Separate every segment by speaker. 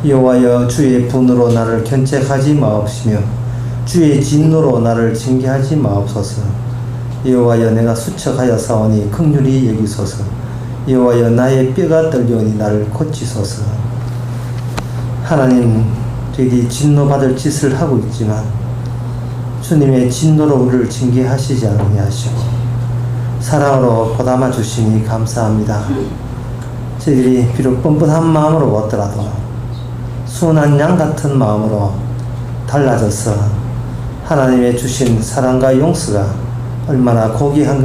Speaker 1: 여호와여, 주의 분으로 나를 견책하지 마옵시며 주의 진노로 나를 징계하지 마옵소서. 여호와여, 내가 수척하여 싸우니 긍휼히 여기소서. 여호와여, 나의 뼈가 떨려오니 나를 고치소서. 하나님, 저희들이 진노받을 짓을 하고 있지만 주님의 진노로 우리를 징계하시지 않게 하시고 사랑으로 보담아 주시니 감사합니다. 저희들이 비록 뻔뻔한 마음으로 왔더라도 순한 양 같은 마음으로 달라져서 하나님의 주신 사랑과 용서가 얼마나 고귀한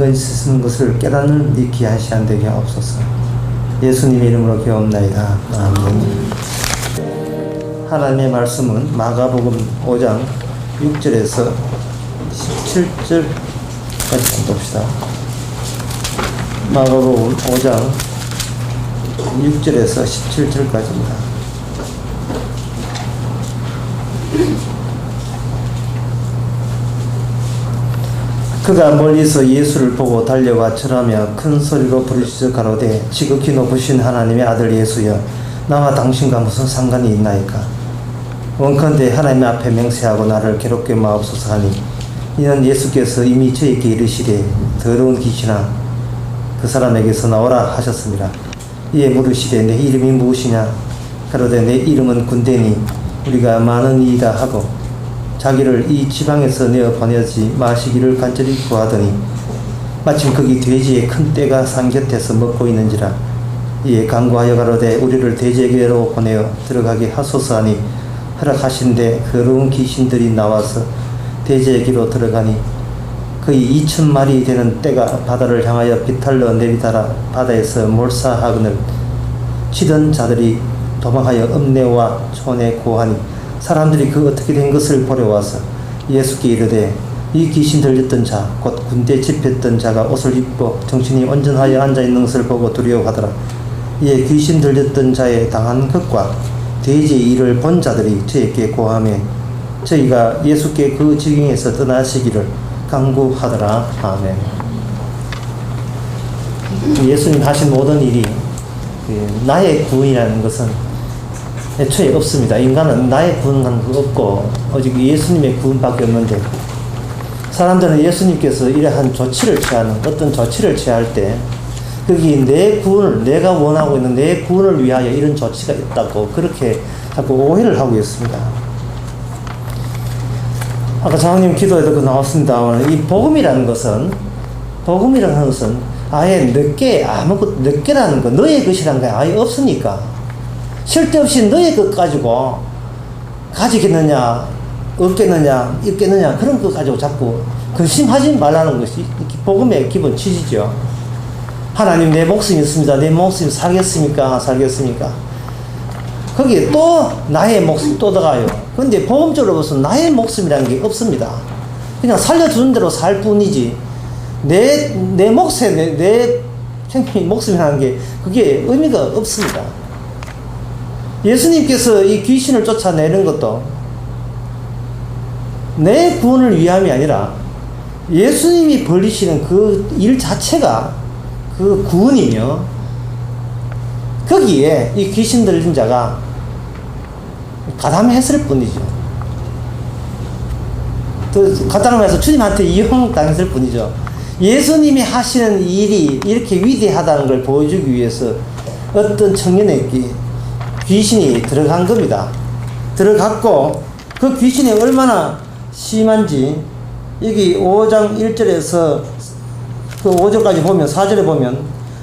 Speaker 1: 것을 깨닫는 이 귀한 시간 되게 하옵소서. 예수님의 이름으로 기도옵나이다. 아멘. 하나님의 말씀은 마가복음 5장 6절에서 17절까지 봅시다. 마가복음 5장 6절에서 17절까지입니다. 그가 멀리서 예수를 보고 달려와 절하며 큰 소리로 부르짖어 가로되 지극히 높으신 하나님의 아들 예수여, 나와 당신과 무슨 상관이 있나이까? 원컨대 하나님 앞에 맹세하고 나를 괴롭게 마옵소서 하니, 이는 예수께서 이미 저에게 이르시되 더러운 귀신아 그 사람에게서 나오라 하셨습니다. 이에 물으시되 내 이름이 무엇이냐? 가로되 내 이름은 군대니 우리가 많은 이이다 하고 자기를 이 지방에서 내어 보내지 마시기를 간절히 구하더니 마침 거기 돼지의 큰 떼가 산 곁에서 먹고 있는지라. 이에 간구하여 가로되 우리를 돼지에게로 보내어 들어가게 하소서 하니 허락하신데 더러운 귀신들이 나와서 돼지에게로 들어가니 거의 2,000마리 되는 떼가 바다를 향하여 비탈러 내리다라 바다에서 몰사하거늘 치던 자들이 도망하여 읍내와 촌에 고하니 사람들이 그 어떻게 된 것을 보러 와서 예수께 이르되 이 귀신 들렸던 자 곧 군대 집혔던 자가 옷을 입고 정신이 온전하여 앉아있는 것을 보고 두려워하더라. 이에 귀신 들렸던 자의 당한 것과 돼지의 일을 본 자들이 저에게 고하며 저희가 예수께 그 지경에서 떠나시기를 간구하더라. 아멘. 예수님 하신 모든 일이 나의 구원이라는 것은 애초에 없습니다. 인간은 나의 구원은 없고 오직 예수님의 구원밖에 없는데, 사람들은 예수님께서 이러한 조치를 취하는 어떤 조치를 취할 때 거기 내 구원을, 내가 원하고 있는 내 구원을 위하여 이런 조치가 있다고 그렇게 자꾸 오해를 하고 있습니다. 아까 장로님 기도에도 그 나왔습니다. 이 복음이라는 것은 아예 늦게라는 거, 너의 것이라는 게 아예 없으니까 쓸데없이 너의 것 가지고 가지겠느냐 없겠느냐 있겠느냐 그런 것 가지고 자꾸 근심하지 말라는 것이 복음의 기본 취지죠. 하나님, 내 목숨이 있습니다. 내 목숨이 살겠습니까? 거기에 또 나의 목숨이 또 들어가요. 그런데 복음적으로 보면 나의 목숨이라는 게 없습니다. 그냥 살려주는 대로 살 뿐이지 내 몫에 내 생명의 목숨이라는 게 그게 의미가 없습니다. 예수님께서 이 귀신을 쫓아내는 것도 내 구원을 위함이 아니라 예수님이 벌이시는 그 일 자체가 그 구원이며, 거기에 이 귀신 들린 자가 가담했을 뿐이죠. 또 가담해서 주님한테 이용당했을 뿐이죠. 예수님이 하시는 일이 이렇게 위대하다는 걸 보여주기 위해서 어떤 청년에게 귀신이 들어간 겁니다. 들어갔고 그 귀신이 얼마나 심한지 여기 5장 1절에서 그 5절까지 보면, 4절에 보면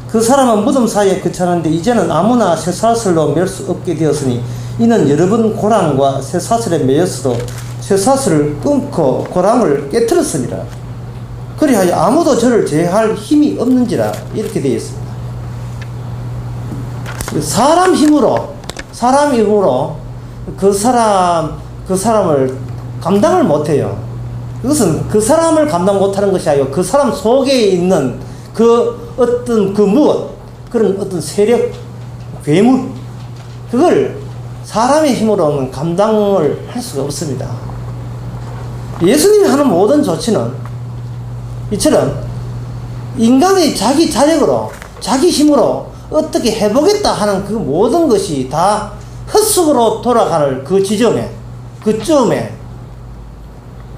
Speaker 1: 그 사람은 무덤 사이에 거처하는데 이제는 아무나 쇠사슬로 맬 수 없게 되었으니 이는 여러 번 고랑과 쇠사슬에 매였어도 쇠사슬을 끊고 고랑을 깨트렸습니다. 그리하여 아무도 저를 제할 힘이 없는지라 이렇게 되어 있습니다. 사람 힘으로 그 사람을 감당을 못해요. 그것은 그 사람을 감당 못하는 것이 아니고 그 사람 속에 있는 그 어떤 그 무엇, 그런 어떤 세력, 괴물, 그걸 사람의 힘으로는 감당을 할 수가 없습니다. 예수님이 하는 모든 조치는 이처럼 인간의 자기 자력으로, 자기 힘으로 어떻게 해보겠다 하는 그 모든 것이 다 숲속으로 돌아갈 그 지점에, 그쯤에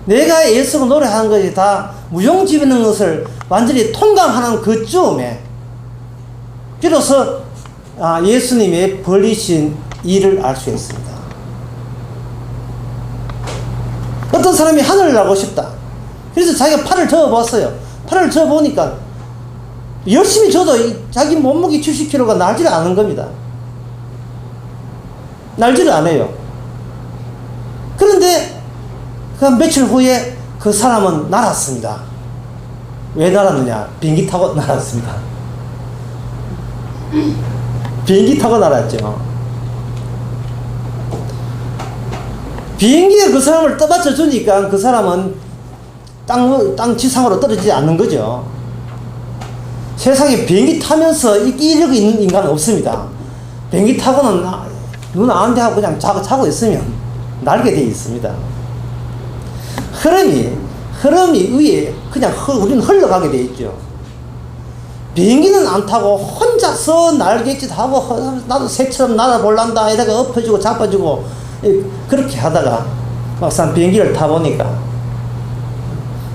Speaker 1: 내가 예수가 노래하는 것이 다 무용지물인 것을 완전히 통감하는 그쯤에 비로소 예수님의 벌이신 일을 알 수 있습니다. 어떤 사람이 하늘을 나고 싶다. 그래서 자기가 팔을 저어봤어요. 팔을 저어보니까 열심히 저도 자기 몸무게 70kg가 날지를 않은 겁니다. 날지를 않아요. 그런데 그 며칠 후에 그 사람은 날았습니다. 왜 날았느냐? 비행기 타고 날았습니다. 비행기 타고 날았죠. 비행기가 그 사람을 떠받쳐 주니까 그 사람은 땅 지상으로 떨어지지 않는 거죠. 세상에 비행기 타면서 이력이 있는 인간은 없습니다. 비행기 타고는 눈 안 대 하고 그냥 자고 있으면 날게 되어 있습니다. 흐름이 위에 그냥 우리는 흘러가게 되어 있죠. 비행기는 안 타고 혼자서 날갯짓 하고 나도 새처럼 날아볼란다 이러다가 엎어지고 자빠지고 그렇게 하다가 막상 비행기를 타보니까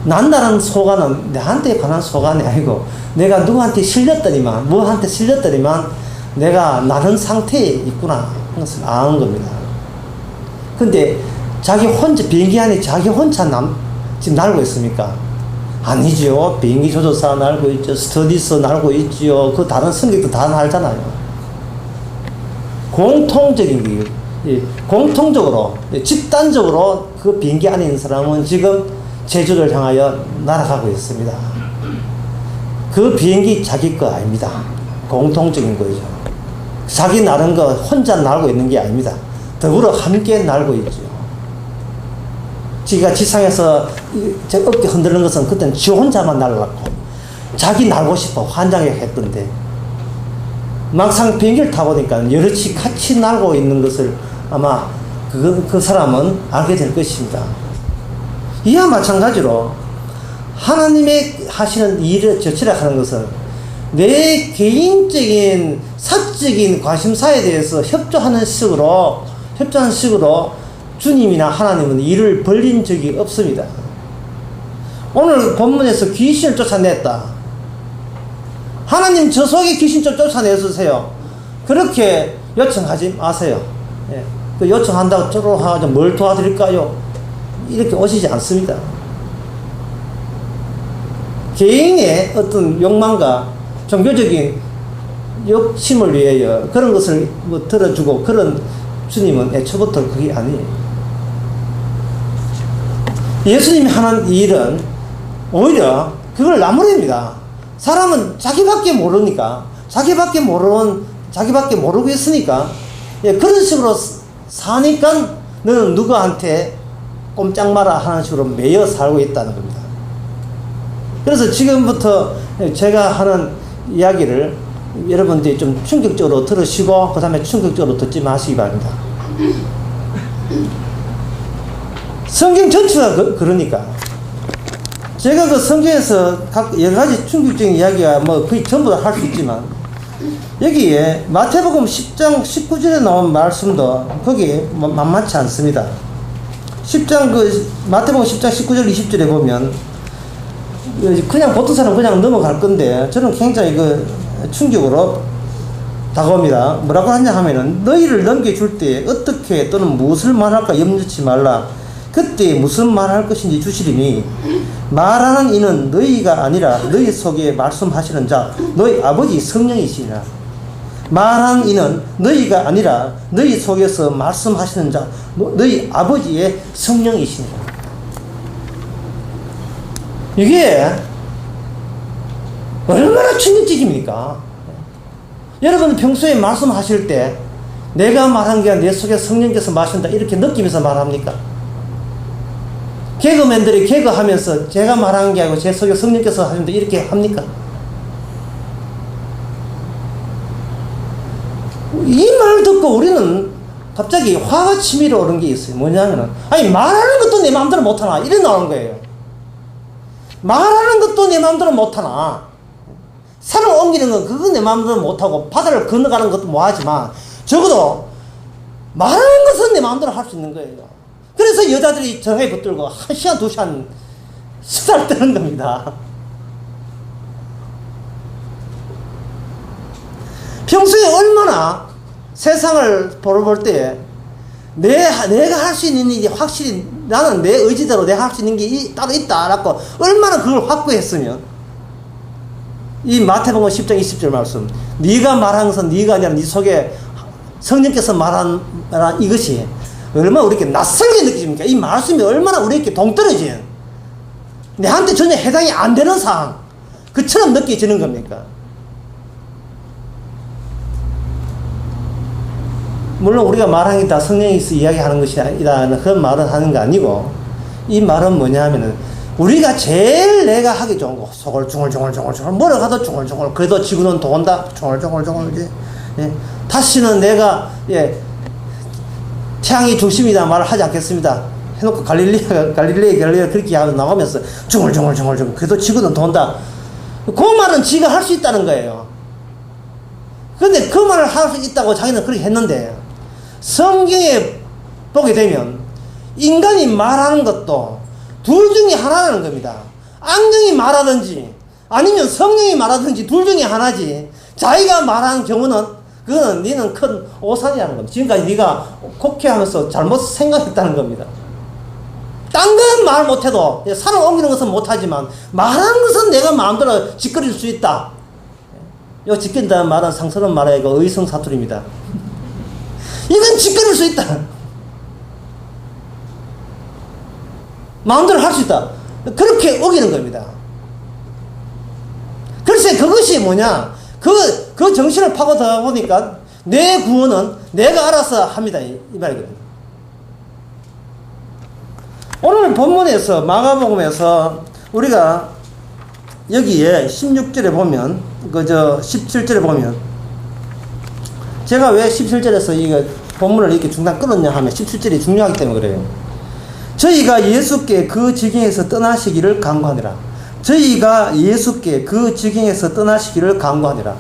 Speaker 1: 난다는 소관은 내한테 관한 소관이 아니고 내가 누구한테 실렸더니만 뭐한테 실렸더니만 내가 나는 상태에 있구나 하는 것을 아는 겁니다. 근데 자기 혼자 비행기 안에 자기 혼자 지금 날고 있습니까? 아니죠. 비행기 조종사 날고 있죠. 스튜어디스 날고 있죠. 그 다른 승객도 다 날잖아요. 공통적으로 집단적으로 그 비행기 안에 있는 사람은 지금 제주를 향하여 날아가고 있습니다. 그 비행기 자기 거 아닙니다. 공통적인 거죠. 자기 나른 거 혼자 날고 있는 게 아닙니다. 더불어 함께 날고 있죠. 지가 지상에서 저 어깨 흔드는 것은 그때는 지 혼자만 날아갔고 자기 날고 싶어 환장해 했던데 막상 비행기를 타보니까 여럿이 같이 날고 있는 것을 아마 그 사람은 알게 될 것입니다. 이와 마찬가지로 하나님의 하시는 일을 저치락하는 것은 내 개인적인 사적인 관심사에 대해서 협조하는 식으로 주님이나 하나님은 일을 벌린 적이 없습니다. 오늘 본문에서 귀신을 쫓아냈다. 하나님 저 속에 귀신 좀 쫓아내주세요. 그렇게 요청하지 마세요. 그 요청한다고 쪼로하고 뭘 도와드릴까요? 이렇게 오시지 않습니다. 개인의 어떤 욕망과 종교적인 욕심을 위하여 그런 것을 들어주고 그런 주님은 애초부터 그게 아니에요. 예수님이 하는 일은 오히려 그걸 나무랍니다. 사람은 자기밖에 모르니까 자기밖에 모르고 있으니까 그런 식으로 사니까 너는 누구한테 꼼짝 마라 하는 식으로 매여 살고 있다는 겁니다. 그래서 지금부터 제가 하는 이야기를 여러분들이 좀 충격적으로 들으시고 그 다음에 충격적으로 듣지 마시기 바랍니다. 성경 전체가 그러니까 제가 그 성경에서 여러 가지 충격적인 이야기가 거의 전부 다 할 수 있지만 여기에 마태복음 10장 19절에 나온 말씀도 거기에 만만치 않습니다. 마태복음 10장 19절 20절에 보면 그냥 보통 사람 그냥 넘어갈 건데 저는 굉장히 충격으로 다가옵니다. 뭐라고 하냐 하면은 너희를 넘겨줄 때 어떻게 또는 무엇을 말할까 염려치 말라. 그때 무슨 말할 것인지 주시리니 말하는 이는 너희가 아니라 너희 속에 말씀하시는 자 너희 아버지 성령이시니라. 말하는 이는 너희가 아니라 너희 속에서 말씀하시는 자 너희 아버지의 성령이시니라. 이게 얼마나 충격적입니까? 여러분 평소에 말씀하실 때 내가 말한 게 내 속에 성령께서 마신다 이렇게 느끼면서 말합니까? 개그맨들이 개그하면서 제가 말한 게 아니고 제 속에 성령께서 하신다 이렇게 합니까? 이 말 듣고 우리는 갑자기 화가 치밀어 오른 게 있어요. 뭐냐면은 아니 말하는 것도 내 마음대로 못하나 이래 나오는 거예요. 말하는 것도 내 마음대로 못하나 산을 옮기는 건 그거 내 마음대로 못하고 바다를 건너가는 것도 뭐하지만 적어도 말하는 것은 내 마음대로 할 수 있는 거예요. 그래서 여자들이 전화에 붙들고 1시간, 2시간 수다를 떠는 겁니다. 평소에 얼마나 세상을 보러 때 내가 할 수 있는 일이 확실히 나는 내 의지대로 내가 할 수 있는 게 따로 있다라고 얼마나 그걸 확고했으면 이 마태복음 10장 20절 말씀 네가 말한 것은 네가 아니라 네 속에 성령께서 말한 이것이 얼마나 우리에게 낯설게 느껴집니까? 이 말씀이 얼마나 우리에게 동떨어진 내한테 전혀 해당이 안 되는 상황 그처럼 느껴지는 겁니까? 물론 우리가 말하는 게 다 성령이 있어 이야기하는 것이 아니라는 그런 말은 하는 거 아니고 이 말은 뭐냐 하면은 우리가 제일 내가 하기 좋은 거 속을 중얼중얼 뭐를 하도 중얼중얼 그래도 지구는 돈다 중얼중얼 예. 다시는 내가 태양이 중심이다 말을 하지 않겠습니다 해놓고 갈릴레가 그렇게 하고 나오면서 중얼중얼 그래도 지구는 돈다 그 말은 지가 할 수 있다는 거예요. 근데 그 말을 할 수 있다고 자기는 그렇게 했는데 성경에 보게 되면 인간이 말하는 것도 둘 중에 하나라는 겁니다. 안경이 말하든지 아니면 성령이 말하든지 둘 중에 하나지 자기가 말하는 경우는 그거는 니는 큰 오산이라는 겁니다. 지금까지 네가 곡해하면서 잘못 생각했다는 겁니다. 딴 건 말 못해도 산을 옮기는 것은 못하지만 말하는 것은 내가 마음대로 짓거릴 수 있다. 이 짓거린다는 말은 상스러운 말에 의성 사투리입니다. 이건 짓거릴 수 있다. 마음대로 할 수 있다. 그렇게 어기는 겁니다. 글쎄 그것이 뭐냐 그 정신을 파고 들어가 보니까 내 구원은 내가 알아서 합니다 이 말이거든요. 오늘 본문에서 마가복음에서 우리가 여기에 16절에 보면 17절에 보면 제가 왜 17절에서 이거 본문을 이렇게 중단 끊었냐 하면 17절이 중요하기 때문에 그래요. 저희가 예수께 그 지경에서 떠나시기를 간구하니라. 저희가 예수께 그 지경에서 떠나시기를 간구하니라.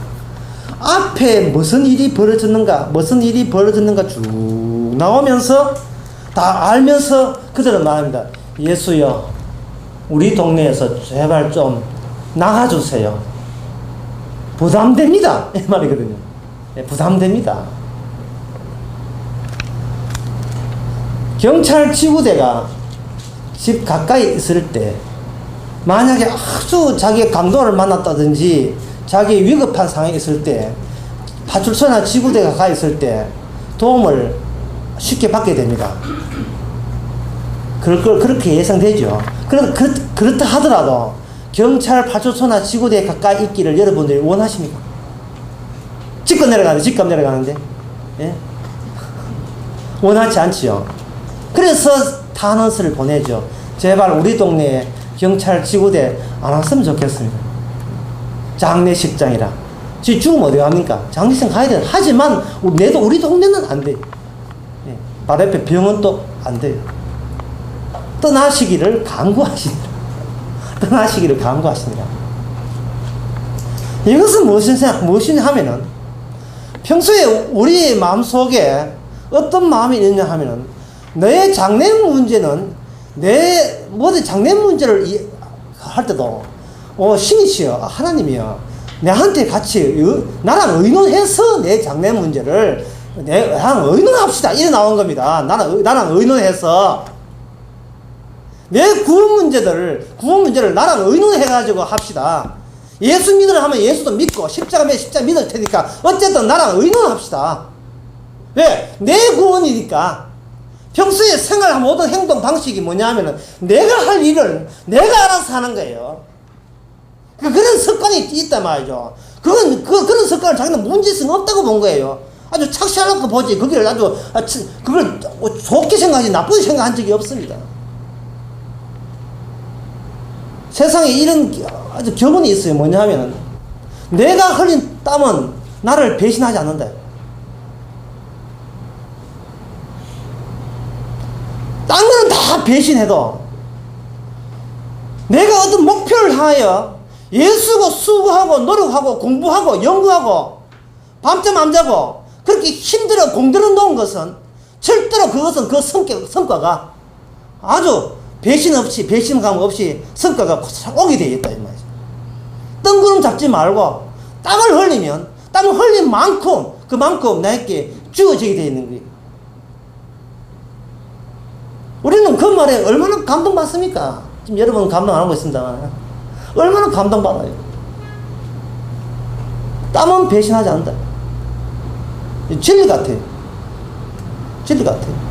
Speaker 1: 앞에 무슨 일이 벌어졌는가 쭉 나오면서 다 알면서 그들은 말합니다. 예수여 우리 동네에서 제발 좀 나가주세요. 부담됩니다. 이 말이거든요. 부담됩니다. 경찰 지구대가 집 가까이 있을 때 만약에 아주 자기의 강도를 만났다든지 자기 위급한 상황이 있을 때 파출소나 지구대가 가까이 있을 때 도움을 쉽게 받게 됩니다. 그렇게 예상되죠. 그렇다 하더라도 경찰 파출소나 지구대에 가까이 있기를 여러분들이 원하십니까? 직접 내려가는데 예? 원하지 않지요. 그래서 탄원서를 보내죠. 제발 우리 동네에 경찰 지구대 안 왔으면 좋겠습니다. 장례식장이라. 지금 죽으면 어디 갑니까? 장례식 가야 돼. 하지만 우리 동네는 안 돼. 예. 바로 옆에 병원 또 안 돼요. 떠나시기를 간구하시니라. 떠나시기를 간구하시니라. 이것은 무엇이냐 하면은 평소에 우리 마음속에 어떤 마음이 있느냐 하면은 내 장래 문제는 장래 문제를 할 때도 신이시여 하나님이여 내한테 같이 나랑 의논해서 내 장래 문제를 나랑 의논합시다 이래 나온 겁니다. 나랑 의논해서 내 구원 문제를 나랑 의논해가지고 합시다. 예수 믿으라 하면 예수도 믿고 십자가 믿을 테니까 어쨌든 나랑 의논합시다. 왜? 내 구원이니까. 평소에 생활한 모든 행동 방식이 뭐냐 하면은 내가 할 일을 내가 알아서 하는 거예요. 그런 습관이 있단 말이죠. 그런 습관을 자기는 문제성이 없다고 본 거예요. 아주 착시하놓고 보지. 그걸 좋게 생각하지 나쁘게 생각한 적이 없습니다. 세상에 이런 아주 교훈이 있어요. 뭐냐 하면은 내가 흘린 땀은 나를 배신하지 않는다. 딴 거는 다 배신해도 내가 어떤 목표를 하여 예수고 수고하고 노력하고 공부하고 연구하고 밤잠 안 자고 그렇게 힘들어 공들여 놓은 것은 절대로 그것은 그 성과가 아주 배신감 없이 성과가 오게 되어 있다 이 말이죠. 뜬구름 잡지 말고 땀을 흘리면 땀을 흘린 만큼 그만큼 나에게 주어지게 되어 있는 거예요. 우리는 그 말에 얼마나 감동받습니까? 지금 여러분 감동 안 하고 있습니다만 얼마나 감동받아요. 땀은 배신하지 않는다. 진리 같아요. 진리 같아요.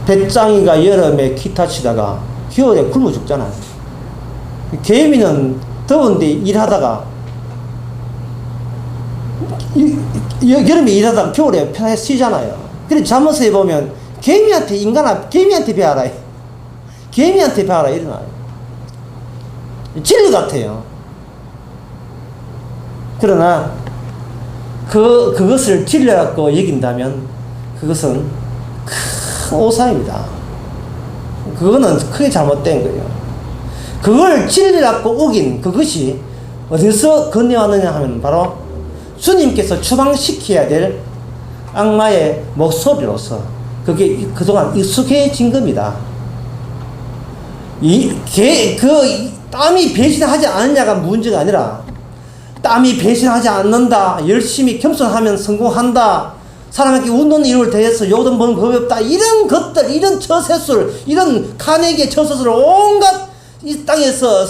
Speaker 1: 배짱이가 여름에 기타 치다가 겨울에 굶어 죽잖아요. 개미는 더운데 일하다가 여름에 일하다가 겨울에 편하게 쉬잖아요. 그래서 잠옷에 보면 개미한테 배워라. 개미한테 배워라 이러나요. 진리 같아요. 그러나 그것을 진리라고 여긴다면 그것은 큰 오산입니다. 그거는 크게 잘못된 거예요. 그걸 진리라고 우긴 그것이 어디서 건네왔느냐 하면 바로 주님께서 추방시켜야 될 악마의 목소리로서 그게 그동안 익숙해진 겁니다. 땀이 배신하지 않느냐가 문제가 아니라 땀이 배신하지 않는다, 열심히 겸손하면 성공한다, 사람에게 웃는 이유를 대해서 요돈 버는 법이 없다, 이런 것들, 이런 처세술, 이런 카네기의 처세술을 온갖 이 땅에서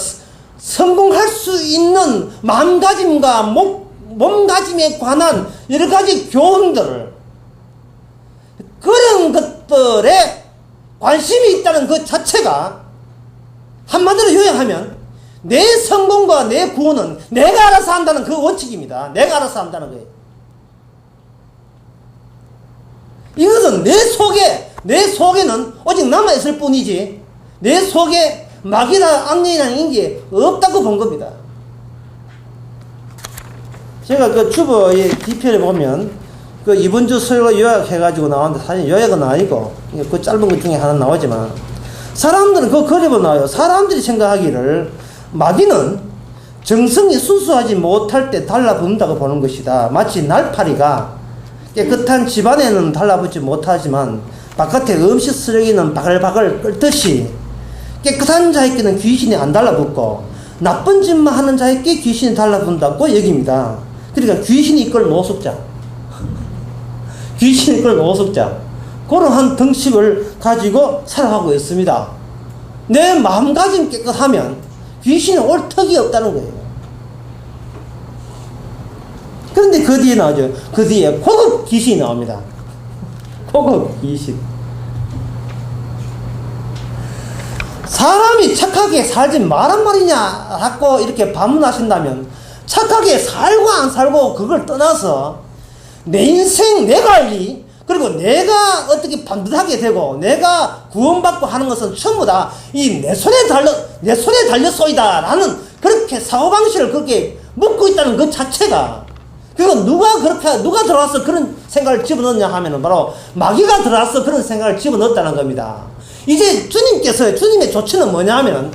Speaker 1: 성공할 수 있는 마음가짐과 몸가짐에 관한 여러 가지 교훈들을, 그런 것들에 관심이 있다는 그 자체가 한마디로 요약하면 내 성공과 내 구원은 내가 알아서 한다는 그 원칙입니다. 내가 알아서 한다는 거예요. 이것은 내 속에는 오직 남아있을 뿐이지 내 속에 마귀나 악령이라는 게 없다고 본 겁니다. 제가 그 주보의 뒤편에 보면 그 이번 주 설교 요약해가지고 나왔는데 사실 요약은 아니고 그 짧은 것 중에 하나 나오지만 사람들은 그 그림을 나와요. 사람들이 생각하기를 마귀는 정성이 순수하지 못할 때 달라붙는다고 보는 것이다. 마치 날파리가 깨끗한 집안에는 달라붙지 못하지만 바깥에 음식 쓰레기는 바글바글 끓듯이 깨끗한 자에게는 귀신이 안 달라붙고 나쁜 짓만 하는 자에게 귀신이 달라붙는다고 얘기입니다. 그러니까 귀신이 이끌 노숙자, 귀신이 이끌 노숙자, 그런 한 덩식을 가지고 살아가고 있습니다. 내 마음가짐 깨끗하면 귀신이 올 턱이 없다는 거예요. 그런데 그 뒤에 나오죠. 그 뒤에 고급 귀신이 나옵니다. 고급 귀신. 사람이 착하게 살지 말란 말이냐 하고 이렇게 반문하신다면 착하게 살고 안 살고 그걸 떠나서 내 인생 내 관리 그리고 내가 어떻게 반듯하게 되고 내가 구원받고 하는 것은 전부 다 이 내 손에 달렸소이다 라는 그렇게 사고방식을 그렇게 묻고 있다는 그 자체가, 그거 누가 들어와서 그런 생각을 집어넣냐 하면은 바로 마귀가 들어와서 그런 생각을 집어넣었다는 겁니다. 이제 주님의 조치는 뭐냐 하면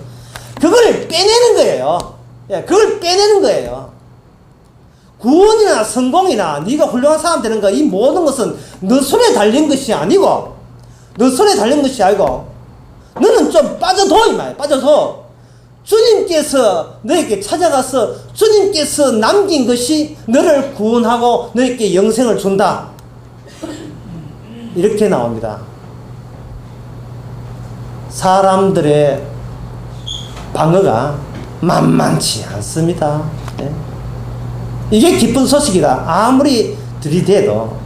Speaker 1: 그걸 빼내는 거예요. 예, 그걸 빼내는 거예요. 구원이나 성공이나 네가 훌륭한 사람 되는 거, 이 모든 것은 너 손에 달린 것이 아니고 너는 좀 빠져도 이 말이야. 빠져도 주님께서 너에게 찾아가서 주님께서 남긴 것이 너를 구원하고 너에게 영생을 준다, 이렇게 나옵니다. 사람들의 방어가 만만치 않습니다. 네? 이게 기쁜 소식이다. 아무리 들이대도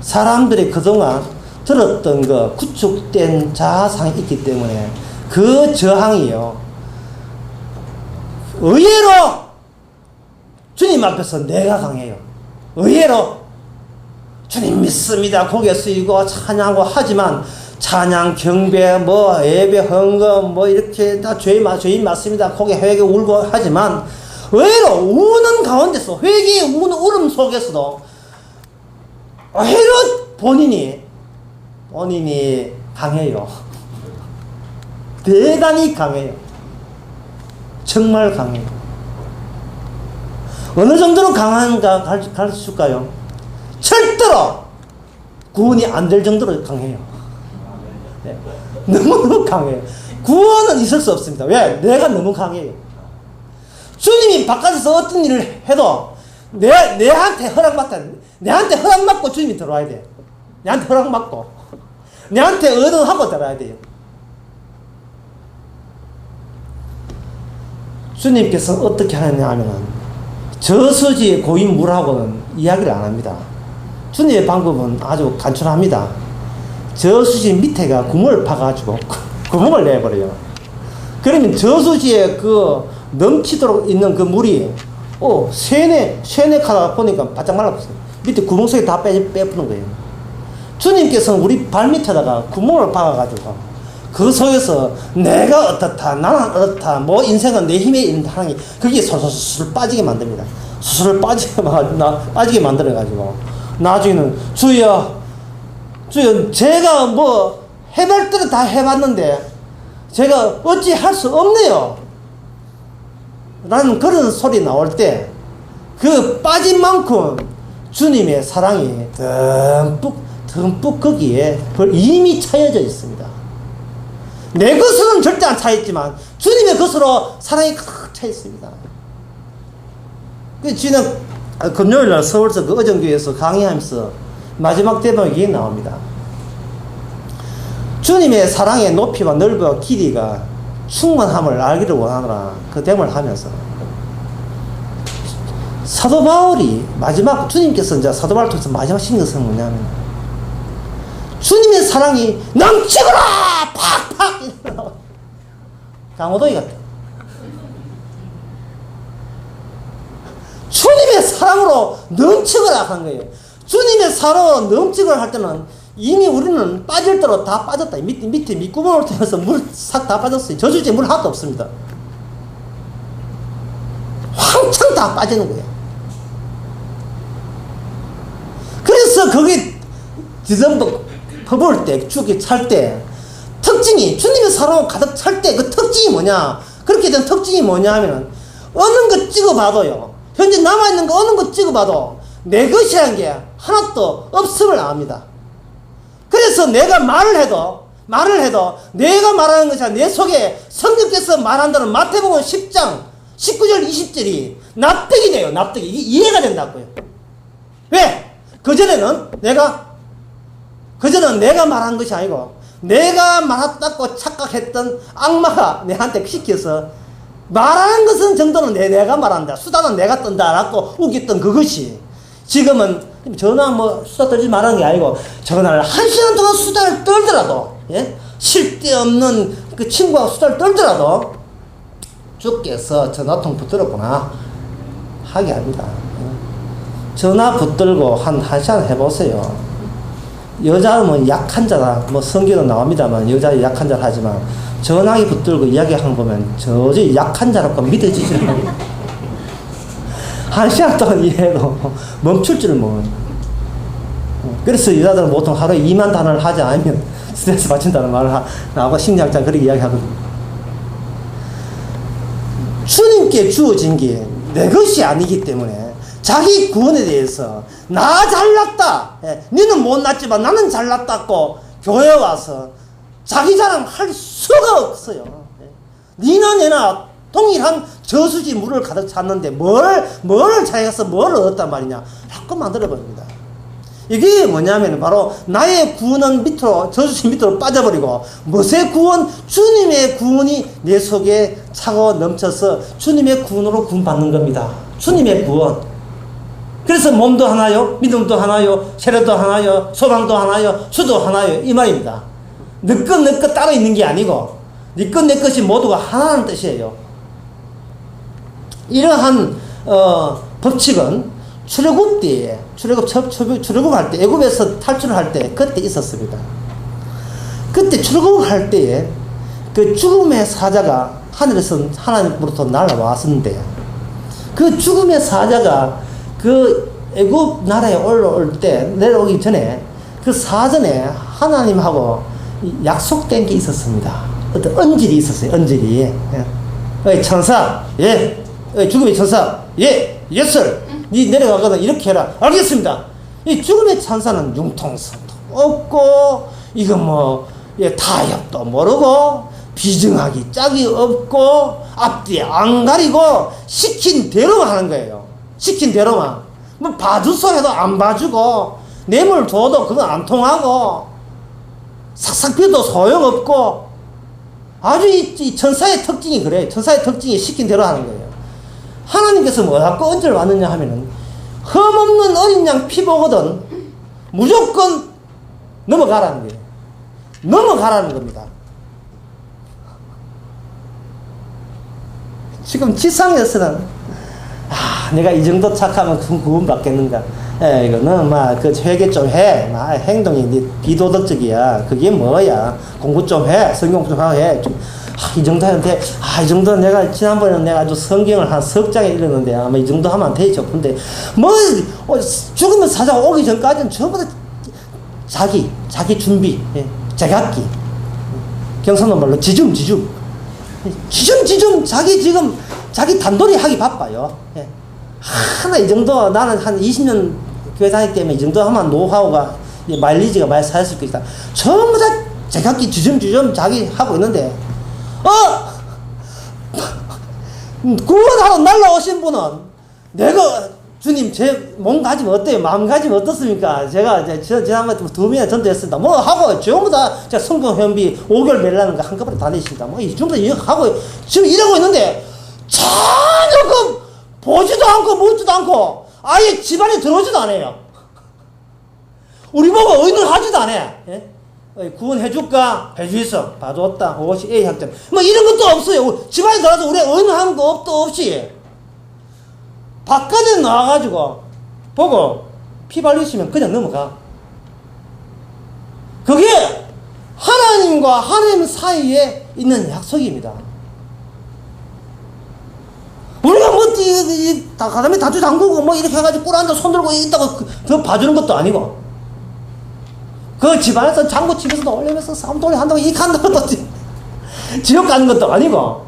Speaker 1: 사람들이 그동안 들었던 거 구축된 자아상이 있기 때문에 그 저항이요, 의외로 주님 앞에서 내가 강해요. 의외로 주님 믿습니다 고개 숙이고 찬양하고 하지만 찬양, 경배, 예배, 헌금, 이렇게 다 주인 맞습니다 고개 회개 울고 하지만 의외로 우는 가운데서, 회개의 우는 울음 속에서도 의외로 본인이 강해요. 대단히 강해요. 정말 강해요. 어느 정도로 강한가 가르쳐줄까요? 구원이 안 될 정도로 강해요. 네. 너무 강해요. 구원은 있을 수 없습니다. 왜? 내가 너무 강해요. 주님이 바깥에서 어떤 일을 해도 내한테 허락받고 주님이 들어와야 돼요. 내한테 허락받고 내한테 의논하고 들어야 돼요. 주님께서는 어떻게 하느냐 하면 저수지의 고인 물하고는 이야기를 안 합니다. 주님의 방법은 아주 간단합니다. 저수지 밑에가 구멍을 파가지고 구멍을 내버려요. 그러면 저수지에 그 넘치도록 있는 그 물이 쇠뇌하다 보니까 바짝 말라붙어요. 밑에 구멍 속에 다 빼푸는 거예요. 주님께서는 우리 발 밑에다가 구멍을 박아가지고 그 속에서 내가 어떻다, 나는 어떻다, 뭐 인생은 내 힘에 있는 하나님, 그게 솔솔 빠지게 만듭니다. 솔솔 빠지게 만들어가지고 나중에는 주여 제가 뭐 해볼 때는 다 해봤는데 제가 어찌 할 수 없네요 라는 그런 소리 나올 때 그 빠진 만큼 주님의 사랑이 듬뿍 거기에 이미 차여져 있습니다. 내 것으로는 절대 안 차있지만 주님의 것으로 사랑이 꽉 차 있습니다. 지난 금요일날 서울서 그 어정교회에서 강의하면서 마지막 대목이 나옵니다. 주님의 사랑의 높이와 넓이와 길이가 충만함을 알기를 원하노라 그 대목을 하면서 사도 바울이 마지막 주님께서 이제 사도 바울을 통해서 마지막 신 것은 뭐냐면 주님의 사랑이 넘치거라 팍팍 강호동이 같아. 주님의 사랑으로 넘치거라 한 거예요. 주님의 사랑으로 넘치거라 할 때는 이미 우리는 빠질 대로 다 빠졌다. 밑에 밑구멍을 통해서 물 싹 다 빠졌어요. 저수지에 물 하나도 없습니다. 왕창 다 빠지는 거예요. 그래서 거기 지점도 퍼볼 때, 쭉이 찰 때, 특징이, 주님의 사랑으로 가득 찰 때 그 특징이 뭐냐? 그렇게 된 특징이 뭐냐 하면, 어느 것 찍어봐도요, 현재 남아있는 거 어느 것 찍어봐도 내 것이라는 게 하나도 없음을 압니다. 그래서 내가 말을 해도 내가 말하는 것이 아니라 내 속에 성령께서 말한다는 마태복음 10장 19절 20절이 납득이 돼요. 납득이. 이해가 된다고요. 왜? 그전에는 내가 말한 것이 아니고 내가 말했다고 착각했던 악마가 내한테 시켜서 말하는 것은 정도는 내가 말한다. 수다는 내가 떤다. 라고 우겼던 그것이 지금은 전화 수다 떨지 말하는 게 아니고 전화를 1시간 동안 수다를 떨더라도 쓸데없는 그 친구하고 수다를 떨더라도 주께서 전화통 붙들었구나 하게 합니다. 전화 붙들고 한 1시간 해보세요. 여자는 약한 자다. 성경은 나옵니다만 여자 약한 자를 하지만 전화기 붙들고 이야기하는 거 보면 저지 약한 자라고 믿어지지 않아요. 1시간 동안 이해해도 멈출 줄을 모르는. 그래서 여자들은 보통 하루에 2만 단어를 하지 않으면 스트레스 받친다는 말을 나하고 심리학자 그렇게 이야기하거든요. 주님께 주어진 게 내 것이 아니기 때문에 자기 구원에 대해서 나 잘났다. 너는 못났지만 나는 잘났다고 교회에 와서 자기 자랑할 수가 없어요. 니나 내나 동일한 저수지 물을 가득 찼는데 뭘 자기가서 뭘 얻었단 말이냐 자꾸 만들어버립니다. 이게 뭐냐면 바로 나의 구원은 밑으로 저수지 밑으로 빠져버리고 무엇의 구원? 주님의 구원이 내 속에 차고 넘쳐서 주님의 구원으로 구원받는 겁니다. 주님의 구원. 그래서 몸도 하나요, 믿음도 하나요, 세례도 하나요, 소망도 하나요, 수도 하나요 이 말입니다. 너 것 따로 있는 게 아니고 네 것 내 것이 모두가 하나라는 뜻이에요. 이러한 법칙은 출애굽할 때, 애굽에서 탈출을 할 때 그때 있었습니다. 그때 출애굽할 때에 그 죽음의 사자가 하늘에서 하나님으로부터 날아왔었는데 그 죽음의 사자가 그 애굽 나라에 올라올 때 내려오기 전에 그 사전에 하나님하고 약속된 게 있었습니다. 어떤 언질이 있었어요. 언질이. 천사, 죽음의 천사, 예슬, 니 내려가거든 이렇게 해라. 알겠습니다. 이 죽음의 천사는 융통성도 없고, 이거 뭐, 타협도 모르고, 비정하기 짝이 없고, 앞뒤 안 가리고, 시킨 대로만 하는 거예요. 시킨 대로만. 뭐, 봐주소 해도 안 봐주고, 뇌물 줘도 그거 안 통하고, 싹싹 비도 소용없고, 아주 이 천사의 특징이 그래요. 천사의 특징이 시킨 대로 하는 거예요. 하나님께서 뭐라고 언제를 왔느냐 하면은, 흠없는 어린 양 피 보거든 무조건 넘어가라는 거예요. 넘어가라는 겁니다. 지금 지상에서는 내가 이 정도 착하면 구원 받겠는가? 이거는 막 그 회개 좀 해. 행동이 비도덕적이야. 그게 뭐야? 공부 좀 해. 성경 좀 하고 해. 좀, 이 정도 하면 돼. 이 정도 내가 지난번에 내가 아주 성경을 한 석 장에 읽었는데 아마 이 정도 하면 되죠. 근데 뭐 죽으면 사자가 오기 전까지는 전부 다 자기 준비, 제각기. 경상도 말로 지줌 자기 단돌이 하기 바빠요. 하나 이 정도 나는 한 20년 교회 다니기 때문에 이 정도 하면 노하우가 마일리지가 많이 쌓였을 것이다. 전부 다 제각기 주점 자기 하고 있는데 구원하러 날라오신 분은 내가 주님 제 몸가짐 어때요? 마음가짐 어떻습니까? 제가 이제 지난번에 2번이나 전도했습니다. 뭐 하고 전부 다 제가 성경 회원비 5개월 매라는 거 한꺼번에 다 내십니다. 뭐 이 정도 하고 지금 이러고 있는데 전혀 그 보지도 않고 묻지도 않고 아예 집안에 들어오지도 않아요. 우리 보고 의논하지도 않아. 예? 구원해줄까? 해주있어. 봐줬다. 50A 학점. 뭐 이런 것도 없어요. 집안에 들어와서 우리 의논하는 거 없이 바깥에 나와가지고 보고 피 발리시면 그냥 넘어가. 그게 하나님과 하나님 사이에 있는 약속입니다. 우리가 뭐, 가다음에 다주 잠그고 뭐 이렇게 해가지고 꿀 앉아 손 들고 있다가 그 봐주는 것도 아니고, 그 집안에서 장구 치면서 올리면서 싸움돌이 한다고 이렇게 한다고 또 지옥 가는 것도 아니고,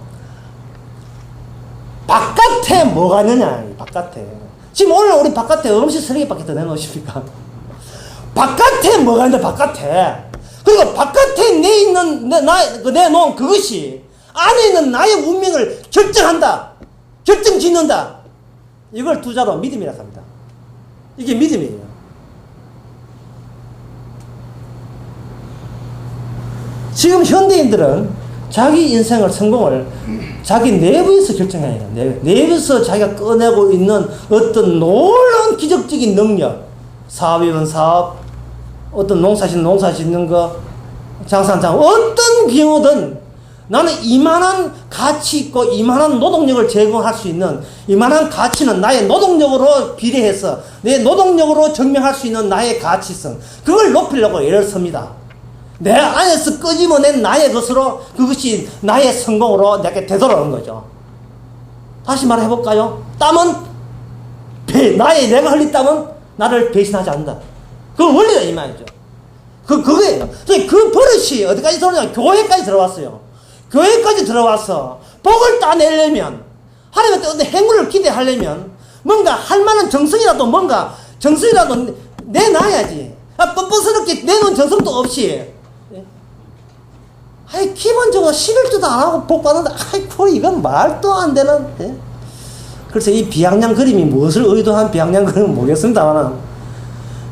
Speaker 1: 바깥에 뭐가 있느냐, 바깥에. 지금 오늘 우리 바깥에 음식 쓰레기밖에 더 내놓으십니까? 바깥에 뭐가 있는데, 바깥에. 그리고 바깥에 내놓은 그것이 안에 있는 나의 운명을 결정한다. 결정 짓는다. 이걸 두자로 믿음이라고 합니다. 이게 믿음이에요. 지금 현대인들은 자기 인생을, 성공을 자기 내부에서 결정해야 해요. 내부에서 자기가 꺼내고 있는 어떤 놀라운 기적적인 능력, 사업이면 사업, 어떤 농사짓는 농사 짓는 거, 장사하는 장사, 어떤 경우든 나는 이만한 가치 있고 이만한 노동력을 제공할 수 있는, 이만한 가치는 나의 노동력으로 비례해서 내 노동력으로 증명할 수 있는 나의 가치성, 그걸 높이려고 애를 씁니다. 내 안에서 끄집어낸 나의 것으로 그것이 나의 성공으로 내게 되돌아오는 거죠. 다시 말해볼까요? 땀은 내가 흘린 땀은 나를 배신하지 않는다. 그 원리가 이 말이죠. 그거예요. 그 버릇이 어디까지 들어오냐? 교회까지 들어왔어요. 교회까지 들어와서 복을 따내려면, 하나님한테 어떤 행운을 기대하려면 뭔가 할 만한 정성이라도 내놔야지. 뻔뻔스럽게 내놓은 정성도 없이, 기본적으로 11조도 안 하고 복 받는다. 이건 말도 안 되는. 그래서 이 비양냥 그림이 무엇을 의도한 비양냥 그림은 모르겠습니다만,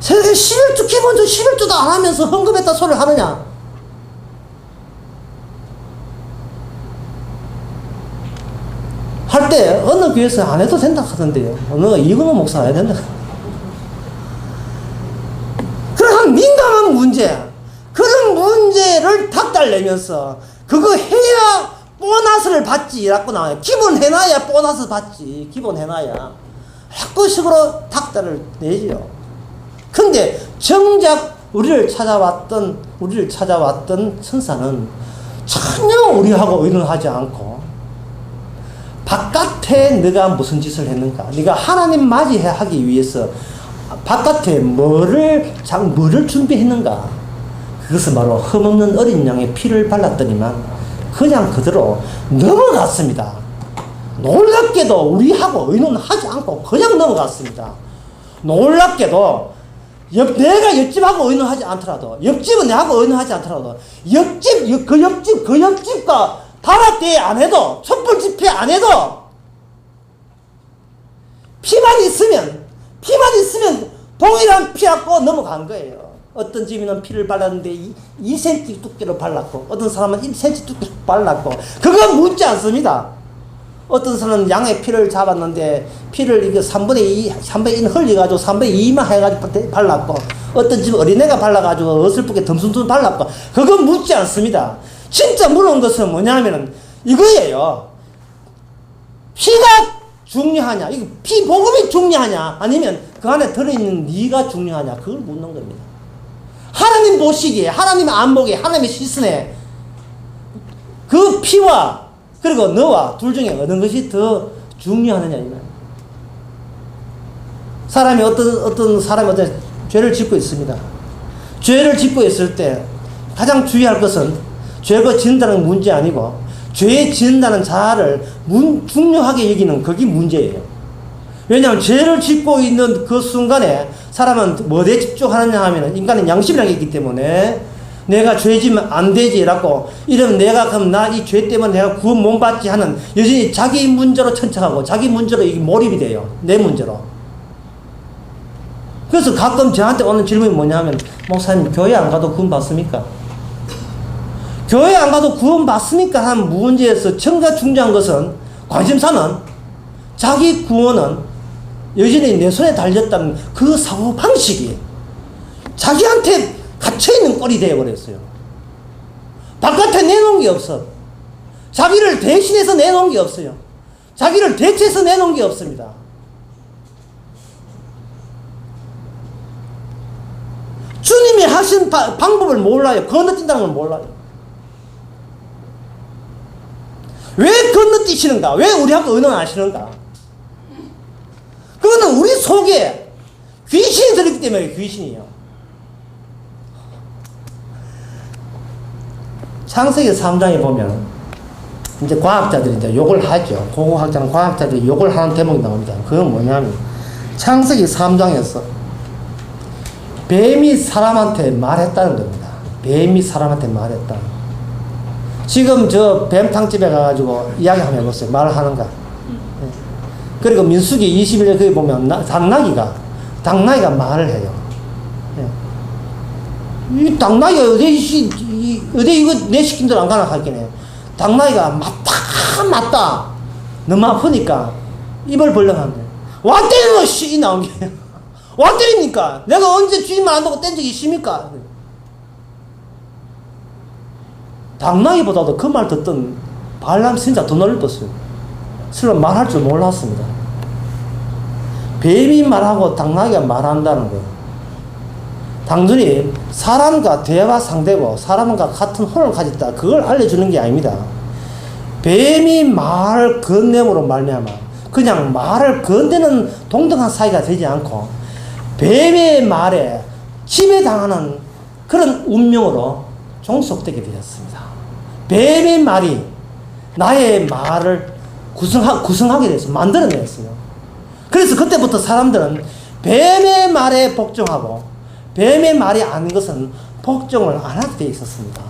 Speaker 1: 세상에 11조, 기본적으로 11조도 안 하면서 헌금했다 소리를 하느냐? 할 때 어느 교회에서 안 해도 된다 하던데요. 어느 이근호 목사 안 해야 된다. 그런 민감한 문제, 그런 문제를 닥달내면서 그거 해야 보너스를 받지라고 나와요. 기본 해놔야 보너스 받지. 기본 해놔야. 자꾸 식으로 닥달을 내지요. 근데 정작 우리를 찾아왔던 천사는 전혀 우리하고 의논하지 않고, 바깥에 네가 무슨 짓을 했는가? 네가 하나님 맞이하기 위해서 바깥에 뭐를 준비했는가? 그것은 바로 흠없는 어린 양의 피를 발랐더니만 그냥 그대로 넘어갔습니다. 놀랍게도 우리하고 의논하지 않고 그냥 넘어갔습니다. 놀랍게도 내가 옆집하고 의논하지 않더라도, 옆집은 내하고 의논하지 않더라도, 그 옆집과 단합대회 안 해도, 촛불 집회 안 해도, 피만 있으면 동일한 피하고 넘어간 거예요. 어떤 집에는 피를 발랐는데 2cm 두께로 발랐고, 어떤 사람은 1cm 두께로 발랐고, 그건 묻지 않습니다. 어떤 사람은 양의 피를 잡았는데, 피를 이거 3분의 1 흘려가지고 3분의 2만 해가지고 발랐고, 어떤 집 어린애가 발라가지고 어설프게 덤순둥 발랐고, 그건 묻지 않습니다. 진짜 물은 것은 뭐냐면은 이거예요. 피가 중요하냐, 이거 피 복음이 중요하냐, 아니면 그 안에 들어있는 네가 중요하냐, 그걸 묻는 겁니다. 하나님 보시기에, 하나님 안목에, 하나님의 시선에 그 피와 그리고 너와 둘 중에 어느 것이 더 중요하느냐, 이말. 사람이 어떤 사람이 어떤 죄를 짓고 있습니다. 죄를 짓고 있을 때 가장 주의할 것은 죄가 짓는다는 문제 아니고, 죄에 짓는다는 자아를 중요하게 여기는 그게 문제예요. 왜냐하면 죄를 짓고 있는 그 순간에 사람은 뭐에 집중하느냐 하면 인간은 양심이라는 게 있기 때문에, 내가 죄 지면 안 되지라고, 이러면 내가 그럼 나 이 죄 때문에 내가 구원 못 받지 하는, 여전히 자기 문제로 천착하고 자기 문제로 이게 몰입이 돼요. 내 문제로. 그래서 가끔 저한테 오는 질문이 뭐냐 하면, 목사님 교회 안 가도 구원 받습니까? 교회 안 가도 구원 받습니까? 하는 문제에서 정작 중요한 것은, 관심사는 자기 구원은 여전히 내 손에 달렸다는 그 사고방식이 자기한테 갇혀있는 꼴이 되어버렸어요. 바깥에 내놓은 게 없어. 자기를 대신해서 내놓은 게 없어요. 자기를 대체해서 내놓은 게 없습니다. 주님이 하신 방법을 몰라요. 건너뛴다는 걸 몰라요. 왜 건너뛰시는가? 왜 우리하고 의논하시는가? 그거는 우리 속에 귀신이 들었기 때문에 귀신이에요. 창세기 3장에 보면 이제 과학자들이 이제 욕을 하죠. 고고학자는 과학자들이 욕을 하는 대목이 나옵니다. 그건 뭐냐면, 창세기 3장에서 뱀이 사람한테 말했다는 겁니다. 뱀이 사람한테 말했다. 지금 저 뱀탕집에 가가지고 이야기 한번 해보세요. 말을 하는가. 그리고 민수기 21년 거기 보면 당나귀가 말을 해요. 이 당나귀가 어디 이거 내 시킨 대로 안 가나 하겠네. 당나귀가 맞다. 너무 아프니까 입을 벌렁하면, 와 때리노 씨! 이 나온 게. 와 때립니까? 내가 언제 주인만 안 두고 뗀 적이 있습니까? 당나귀보다도 그 말 듣던 발람 진짜 더 놀랐어요. 설마 말할 줄 몰랐습니다. 뱀이 말하고 당나귀가 말한다는 거예요. 단순히 사람과 대화 상대고 사람과 같은 혼을 가졌다, 그걸 알려주는 게 아닙니다. 뱀이 말 건네므로 말미암아 그냥 말을 건네는 동등한 사이가 되지 않고, 뱀의 말에 지배당하는 그런 운명으로 종속되게 되었습니다. 뱀의 말이 나의 말을 구성하게 됐어요. 만들어냈어요. 그래서 그때부터 사람들은 뱀의 말에 복종하고, 뱀의 말이 아닌 것은 복종을 안 하게 되어 있었습니다.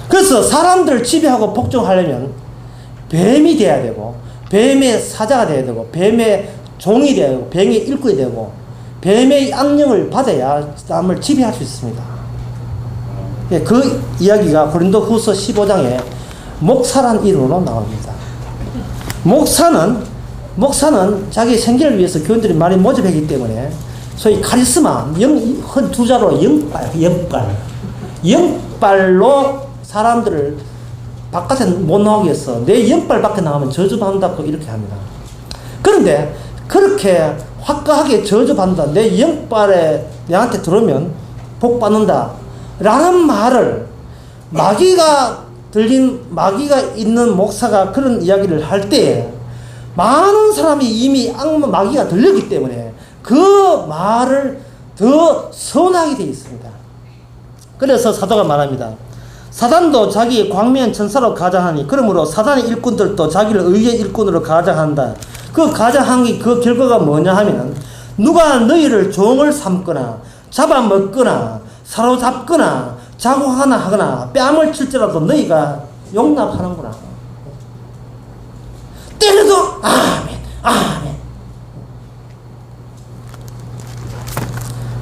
Speaker 1: 그래서 사람들을 지배하고 복종하려면 뱀이 돼야 되고, 뱀의 사자가 돼야 되고, 뱀의 종이 돼야 되고, 뱀의 일꾼이 되고, 뱀의 악령을 받아야 남을 지배할 수 있습니다. 그 이야기가 고린도후서 15장에 목사란 이름으로 나옵니다. 목사는 자기 생계를 위해서 교인들이 많이 모집하기 때문에 소위 카리스마, 두 자로 영빨로 사람들을 바깥에 못 나오게 해서 내 영빨 밖에 나가면 저주받는다고 이렇게 합니다. 그런데 그렇게 화끈하게 저주받는다, 내 영빨에 내한테 들어오면 복 받는다 라는 말을 마귀가 있는 목사가 그런 이야기를 할 때 많은 사람이 이미 마귀가 들렸기 때문에 그 말을 더 선하게 되어 있습니다. 그래서 사도가 말합니다. 사단도 자기 광면 천사로 가장하니 그러므로 사단의 일꾼들도 자기를 의의 일꾼으로 가장한다. 그 가장한 게 그 결과가 뭐냐 하면 누가 너희를 종을 삼거나 잡아먹거나 사로잡거나 자고하나 하거나 뺨을 칠지라도 너희가 용납하는구나. 때려도 아멘, 아멘.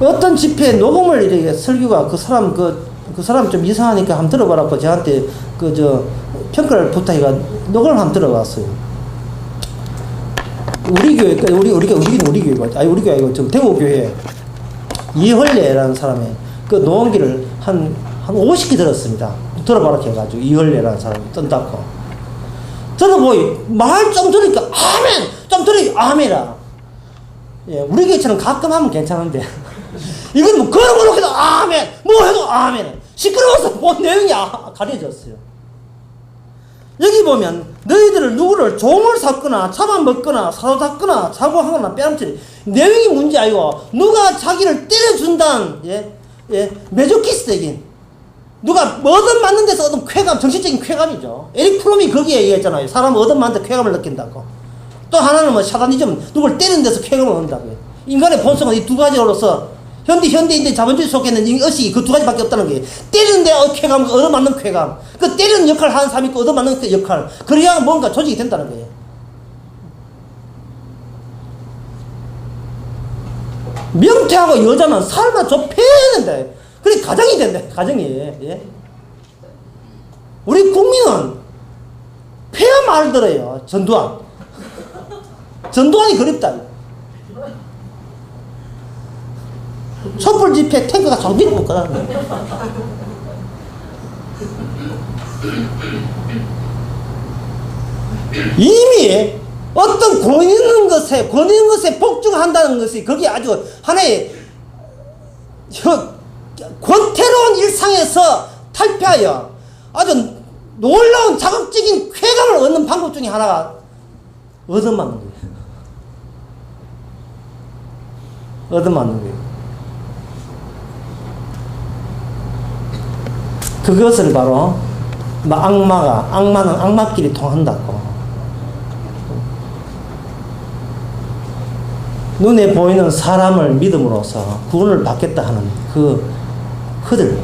Speaker 1: 어떤 집회에 녹음을 이렇게 설교가 그 사람 좀 이상하니까 한번 들어보라고 저한테 평가를 부탁해가 녹음을 한번 들어봤어요. 우리 교회, 우리 교회가, 우리 교회 아니고 대구교회 이헐례라는 사람의 그 노원기를 한 50개 들었습니다. 들어봐라 해가지고 이헐례라는 사람이 뜬다고. 들어보이 말 좀 들으니까 아멘! 좀 들으니까 아멘이라. 예, 우리 교회처럼 가끔 하면 괜찮은데 이건 뭐 걸어보려고 해도 아멘! 뭐 해도 아멘! 시끄러워서 본 내용이 가려졌어요. 여기 보면 너희들을 누구를 종을 샀거나 잡아먹거나 사로잡거나 자고하거나 빼앗지 내용이 문제 아니고 누가 자기를 때려준다는 메조키스트적인 누가 얻어맞는 데서 얻은 쾌감, 정신적인 쾌감이죠. 에릭 프롬이 거기에 얘기했잖아요. 사람은 얻어맞는 데 쾌감을 느낀다고. 또 하나는 뭐 사다니즘, 누굴 때리는 데서 쾌감을 얻는다고요. 인간의 본성은 이 두 가지로서 현대인데 자본주의 속에는 의식이 그 두 가지밖에 없다는 거예요. 때리는 데 쾌감, 얻어맞는 쾌감. 그 때리는 역할을 하는 사람이 있고 얻어맞는 그 역할. 그래야 뭔가 조직이 된다는 거예요. 명태하고 여자는 살만 좁혀야되는데 그래 가정이 된대. 가정이. 예? 우리 국민은 폐야 말 들어요. 전두환이 그립다. 촛불 집회 탱크가 정비를 못 가는 이미 어떤 권 있는 것에 복종한다는 것이 그게 아주 하나의 권태로운 일상에서 탈피하여 아주 놀라운 자극적인 쾌감을 얻는 방법 중에 하나가 얻어맞는 거예요. 얻어맞는 거예요. 그것을 바로 악마는 악마끼리 통한다고. 눈에 보이는 사람을 믿음으로써 구원을 받겠다 하는 그들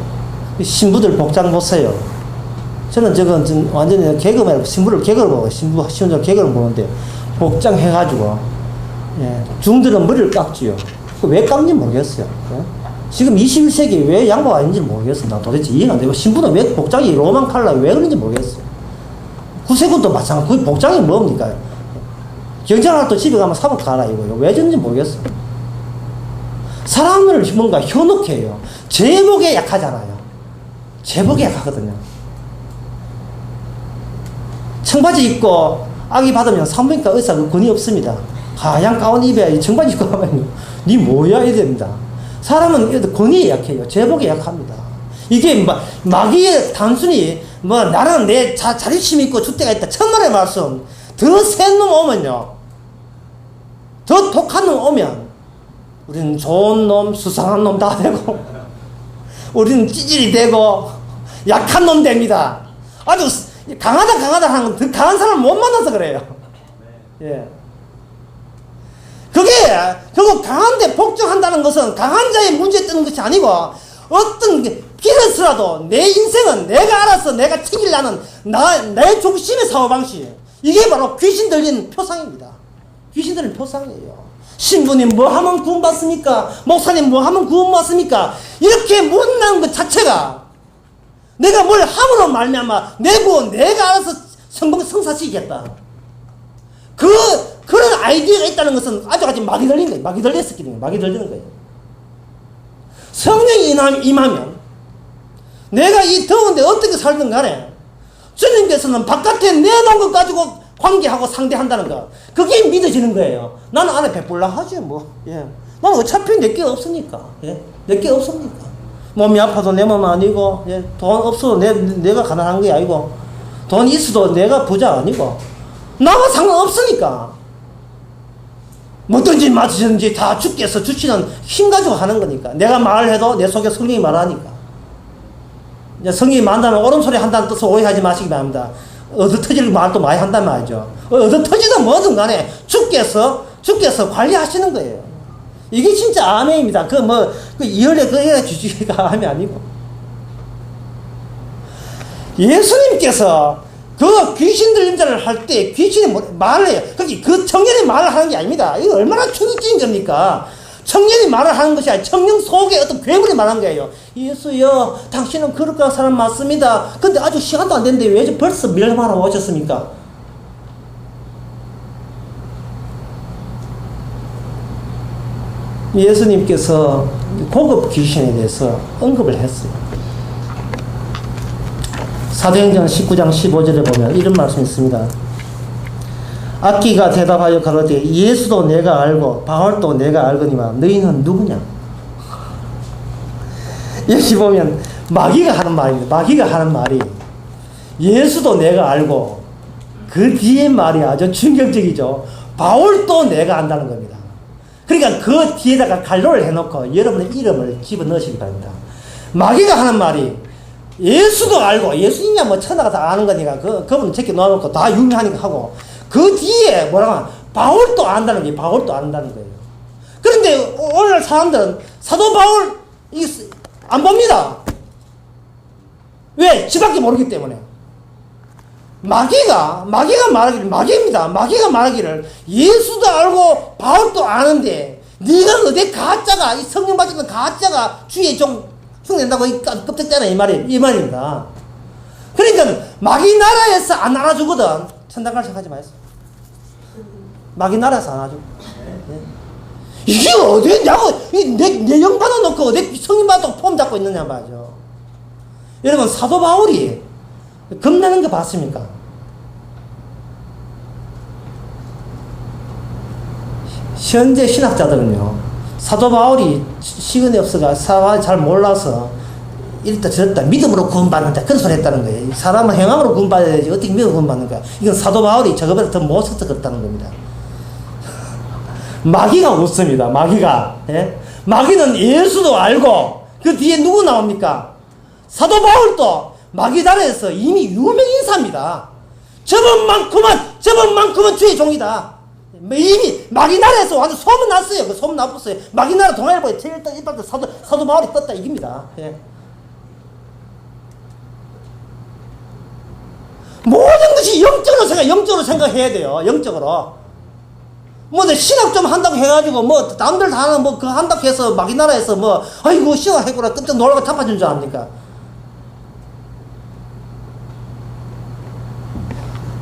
Speaker 1: 신부들 복장 보세요. 저는 저건 완전히 개그맨 신부를 개그를 보고 신부를 개그를 보는데 복장 해가지고 중들은 머리를 깎지요. 왜 깎는지 모르겠어요. 지금 21세기 왜 양보가 아닌지 모르겠어요. 나 도대체 이해가 안 되고 신부는 왜 복장이 로만 칼라 왜 그런지 모르겠어요. 구세군도 마찬가지. 그 복장이 뭡니까? 경찰학도 집에 가면 사복 가라 이거요. 왜 저런지 모르겠어요. 사람을 뭔가 현혹해 해요. 제복에 약하잖아요. 제복에 약하거든요. 청바지 입고 아기 받으면 산부인과 의사가 권위 없습니다. 하얀 가운 입에 청바지 입고 하면 니 뭐야 이래 됩니다. 사람은 권위에 약해요. 제복에 약합니다. 이게 마귀의 단순히 나는 내 자립심이 있고 줏대가 있다. 천만의 말씀. 더 센 놈 오면요. 더 독한 놈 오면 우리는 좋은 놈, 수상한 놈 다 되고 우리는 찌질이 되고 약한 놈 됩니다. 아주 강하다 하는 더 강한 사람을 못 만나서 그래요. 예. 그게 결국 강한데 복종한다는 것은 강한 자의 문제에 뜨는 것이 아니고 어떤 길에서라도 내 인생은 내가 알아서 내가 챙기려는 내 중심의 사고방식. 이게 바로 귀신 들린 표상입니다. 귀신 들린 표상이에요. 신부님 뭐 하면 구원 받습니까? 목사님 뭐 하면 구원 받습니까? 이렇게 묻는 것 자체가 내가 뭘 함으로 말미암아 내 구원 내가 알아서 성사시키겠다. 그런 아이디어가 있다는 것은 아주 막이 들린 거예요. 막이 들렸었기 때문에 막이 들리는 거예요. 성령이 임하면 내가 이 더운데 어떻게 살든 간에 주님께서는 바깥에 내놓은 것 가지고 관계하고 상대한다는 거. 그게 믿어지는 거예요. 나는 안에 베풀라 하지 뭐. 예. 나는 어차피 내게 없으니까. 예. 내게 없으니까. 몸이 아파도 내 몸은 아니고, 예. 돈 없어도 내가 가난한 게 아니고, 돈 있어도 내가 부자 아니고, 나와 상관없으니까. 뭐든지 맞으든지 다 주께서 주시는 힘 가지고 하는 거니까. 내가 말해도 내 속에 성령이 말하니까. 성령이 말한다면 옳은소리 한다는 뜻을 오해하지 마시기 바랍니다. 얻어터질 말도 많이 한단 말이죠. 얻어터지든 뭐든 간에 주께서 관리하시는 거예요. 이게 진짜 아멘입니다. 이열의 그 애가 주주가 아멘 아니고. 예수님께서 그 귀신 들린 자를 할 때 귀신이 말을 해요. 그 청년이 말을 하는 게 아닙니다. 이거 얼마나 충격적인 겁니까? 청년이 말을 하는 것이 아니라 청년 속에 어떤 괴물이 말한 거예요. 예수여, 당신은 거룩한 사람 맞습니다. 근데 아주 시간도 안 됐는데 왜 벌써 멸망하러 오셨습니까? 예수님께서 고급 귀신에 대해서 언급을 했어요. 사도행전 19장 15절에 보면 이런 말씀이 있습니다. 악기가 대답하여 가로되 예수도 내가 알고 바울도 내가 알거니와 너희는 누구냐? 여기 보면 마귀가 하는 말입니다. 마귀가 하는 말이 예수도 내가 알고, 그 뒤에 말이 아주 충격적이죠. 바울도 내가 안다는 겁니다. 그러니까 그 뒤에다가 갈로를 해놓고 여러분의 이름을 집어넣으시기 바랍니다. 마귀가 하는 말이 예수도 알고, 예수님이야 뭐 천하가 다 아는 거니까 그분 제껴 놓아놓고 다 유명하니까 하고, 그 뒤에 뭐라고 바울도 안다는 게, 바울도 안다는 거예요. 그런데 오늘날 사람들은 사도 바울 안 봅니다. 왜? 지밖에 모르기 때문에. 마귀가 말하기를, 마귀입니다. 마귀가 말하기를 예수도 알고 바울도 아는데 네가 어디 가짜가, 이 성령 받은 가짜가 주위에 좀 흉낸다고 껍데기잖아, 이 말입니다. 그러니까 마귀 나라에서 안 알아주거든. 천당 갈 생각하지 마세요. 마귀 나라에서 안 알아줘. 네. 이게 어디냐고, 내 영 받아놓고 어디 성령 받아놓고 폼 잡고 있느냐 말이죠. 여러분, 사도 바울이 겁나는 거 봤습니까? 현재 신학자들은요, 사도 바울이 시간이 없어가 사와 잘 몰라서 이랬다 저랬다 믿음으로 구원받는다 그런 소리 했다는 거예요. 사람은 행함으로 구원받아야지 어떻게 믿음으로 구원받는 거야. 이건 사도 바울이 저거보다 더 못해서 그렇다는 겁니다. 마귀가 웃습니다. 마귀가. 예? 마귀는 예수도 알고 그 뒤에 누구 나옵니까? 사도 바울도 마귀 나라에서 이미 유명 인사입니다. 저번만큼은 주의 종이다. 이미 마귀 나라에서 완전 소문 났어요. 그 소문 났었어요. 마귀 나라 동아일보에 제일 일반 사도 바울이 떴다 이깁니다. 예. 모든 것이 영적으로 생각해야 돼요. 영적으로. 신학 좀 한다고 해가지고, 남들 다 하는, 그거 한다고 해서, 마귀 나라에서 아이고, 신학 해구나, 깜짝 놀라고 타파준 줄 압니까?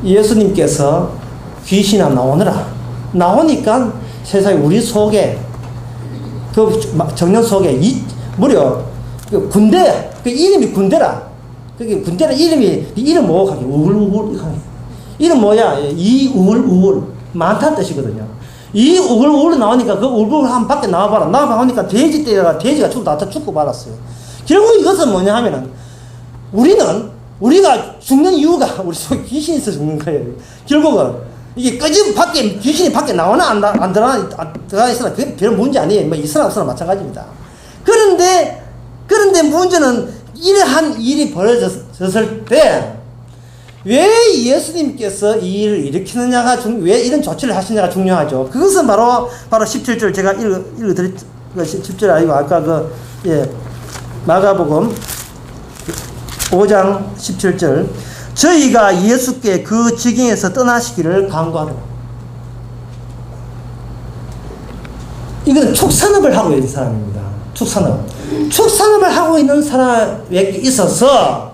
Speaker 1: 예수님께서 귀신아 나오니까 세상에 우리 속에, 그 정년 속에, 무려, 그 군대, 그 이름이 군대라. 그게 군대라 이름 뭐하게 우울우울 이름 뭐야? 이우울 많다는 뜻이거든요. 이 우울우울 나오니까 그 우울 한 밖에 나와보니까 돼지가 죽고 말았어요. 결국 이것은 뭐냐 하면은 우리가 죽는 이유가 우리 속에 귀신이 있어서 죽는 거예요. 결국은 이게 귀신이 밖에 나오나 안 들어가 있으나 그게 별 문제 아니에요. 있으나 없으나 마찬가지입니다. 그런데 문제는 이러한 일이 벌어졌을 때 왜 예수님께서 이 일을 일으키느냐가 왜 이런 조치를 하시느냐가 중요하죠. 그것은 바로 17절 제가 읽어드릴 10절 아니고 아까 마가복음 5장 17절 저희가 예수께 그 지경에서 떠나시기를 간구하더라. 이건 축산업을 하고 있는 사람입니다. 축산업을 하고 있는 사람에게 있어서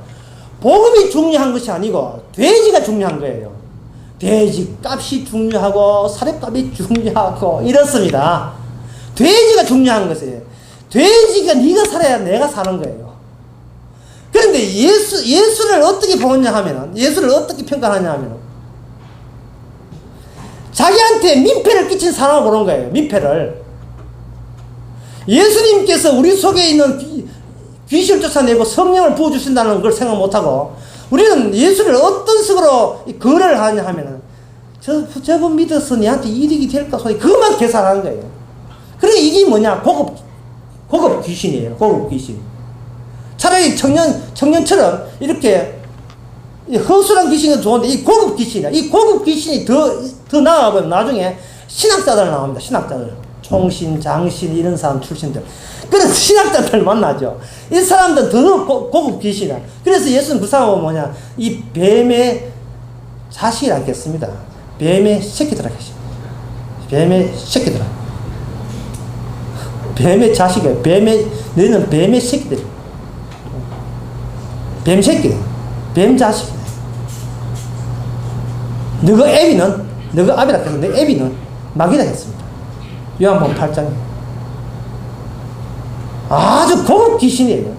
Speaker 1: 복음이 중요한 것이 아니고 돼지가 중요한 거예요. 돼지 값이 중요하고 사료값이 중요하고 이렇습니다. 돼지가 중요한 것이에요. 돼지가 네가 살아야 내가 사는 거예요. 그런데 예수를 어떻게 보느냐 하면은, 예수를 어떻게 평가하냐 하면은, 자기한테 민폐를 끼친 사람을 보는 거예요. 민폐를. 예수님께서 우리 속에 있는 귀신을 쫓아내고 성령을 부어주신다는 걸 생각 못하고, 우리는 예수를 어떤 식으로 거래를 하냐 하면은, 저분 믿어서 니한테 이득이 될까 소리, 그것만 계산하는 거예요. 그러니까 이게 뭐냐? 고급 귀신이에요. 고급 귀신. 차라리 청년처럼 이렇게 허술한 귀신은 좋은데, 이 고급 귀신이야. 이 고급 귀신이 더 나아가면 나중에 신학자들 나옵니다. 신학자들. 총신, 장신 이런 사람 출신들. 그래서 신학자들 만나죠. 이 사람들은 더 고급 귀신이야. 그래서 예수는 그 사람은 뭐냐, 이 뱀의 자식이라 했겠습니다. 뱀의 새끼들아 계십니다. 뱀의 새끼들아. 뱀의 자식이야. 너희는 뱀의 새끼들. 뱀 새끼들. 뱀 자식. 너가 애비는, 너가 아비라 했는데 애비는 마귀라 했습니다. 요한복음 8장에. 아주 고급 귀신이에요.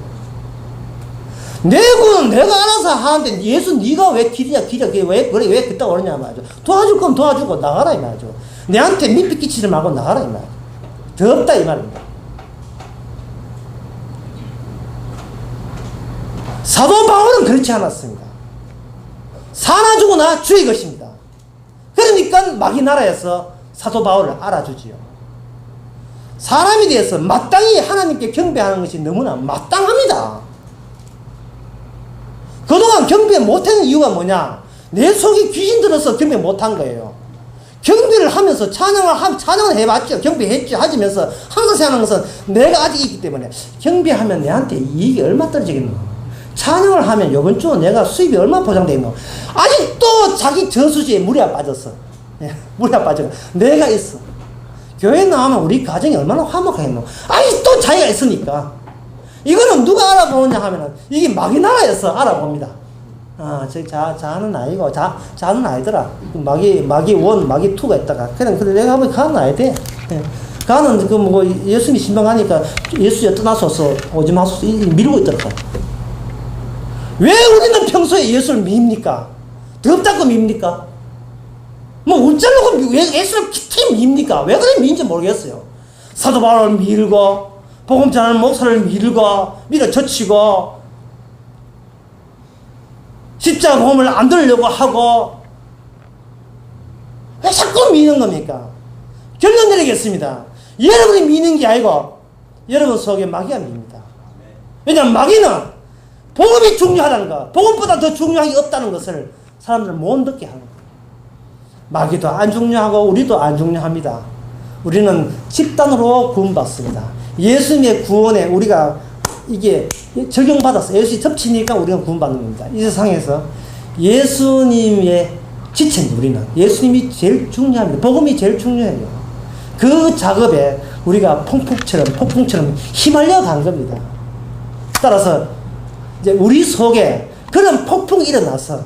Speaker 1: 내가 알아서 하는데 예수 네가 왜 길이냐 왜 그따 오느냐 말이죠. 도와줄 건 도와주고 나가라 이 말이죠. 내한테 민폐 끼치지 말고 나가라 이 말이죠. 더 없다 이 말입니다. 사도 바울은 그렇지 않았습니다. 사나 죽으나 주의 것입니다. 그러니까 마귀 나라에서 사도 바울을 알아주지요. 사람에 대해서 마땅히 하나님께 경배하는 것이 너무나 마땅합니다. 그동안 경배 못한 이유가 뭐냐? 내 속에 귀신 들어서 경배 못한 거예요. 경배를 하면서 찬양을 해봤죠. 경배했죠. 하면서 항상 생각하는 것은 내가 아직 있기 때문에 경배하면 내한테 이익이 얼마 떨어지겠노? 찬양을 하면 이번 주 내가 수입이 얼마 보장되어 있노? 아직도 자기 저수지에 물이 빠졌어. 물이 빠져. 내가 있어. 교회 나오면 우리 가정이 얼마나 화목하겠노? 아직도 자기가 있으니까. 이거는 누가 알아보느냐 하면은 이게 마귀 나라에서 알아봅니다. 아, 자는 아니고 자는 아니더라. 마귀 1, 마귀 2가 있다가 그래 내가 한번 가는 아야 돼. 가는 예수님이 신방 가니까 예수야 떠나소서 오지 마소서 미루고 있더라. 왜 우리는 평소에 예수를 밉니까? 덥다고 밉니까? 뭐 웃자려고 왜 예수를 기특히 밉니까? 왜 그래 미인지 모르겠어요. 사도 바울을 밀고 복음 전하는 목사를 밀어젖히고 십자가 복음을 안 들으려고 하고 왜 자꾸 미는 겁니까? 결론 내리겠습니다. 여러분이 미는 게 아니고 여러분 속에 마귀가 밉니다. 왜냐하면 마귀는 복음이 중요하다는 거, 복음보다 더 중요한 게 없다는 것을 사람들을 못 듣게 하는 거예요. 마귀도 안 중요하고 우리도 안 중요합니다. 우리는 집단으로 구원받습니다. 예수님의 구원에 우리가 이게 적용받았어요. 예수님이 덮치니까 우리가 구원받는 겁니다. 이 세상에서 예수님의 지체입니다. 우리는 예수님이 제일 중요합니다. 복음이 제일 중요해요. 그 작업에 우리가 폭풍처럼 휘말려 간 겁니다. 따라서 이제 우리 속에 그런 폭풍이 일어나서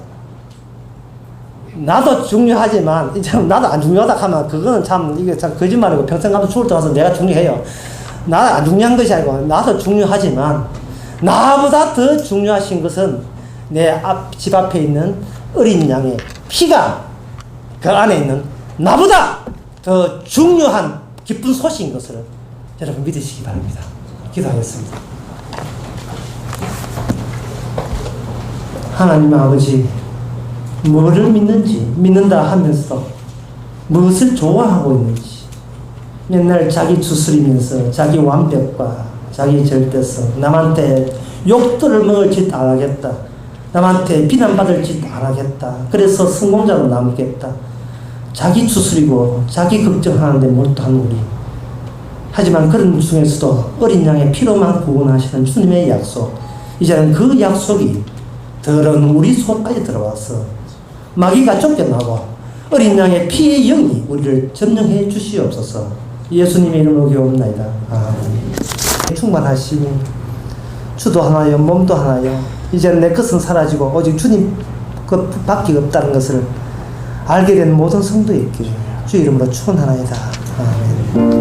Speaker 1: 나도 중요하지만 이제 나도 안 중요하다 하면 그거는 이게 참 거짓말이고 평생 가면 죽을 때 가서 내가 중요해요. 나는 안 중요한 것이 아니고 나도 중요하지만 나보다 더 중요하신 것은 내 집 앞에 있는 어린 양의 피가 그 안에 있는 나보다 더 중요한 기쁜 소식인 것을 여러분 믿으시기 바랍니다. 기도하겠습니다. 하나님 아버지, 뭐를 믿는다 하면서 무엇을 좋아하고 있는지 맨날 자기 추스리면서 자기 완벽과 자기 절대성, 남한테 욕들을 먹을 짓 안 하겠다, 남한테 비난받을 짓 안 하겠다, 그래서 성공자로 남겠다, 자기 추스리고 자기 걱정하는데 몰두한 우리. 하지만 그런 중에서도 어린 양의 피로만 구원하시는 주님의 약속, 이제는 그 약속이 더러운 우리 속까지 들어와서 마귀가 쫓겨나고 어린 양의 피의 영이 우리를 점령해 주시옵소서. 예수님의 이름으로 기도합나이다. 아멘. 충만하시니 주도 하나요 몸도 하나요. 이제는 내 것은 사라지고 오직 주님 것밖에 없다는 것을 알게 된 모든 성도에 있기를 주 이름으로 축원하나이다. 아멘.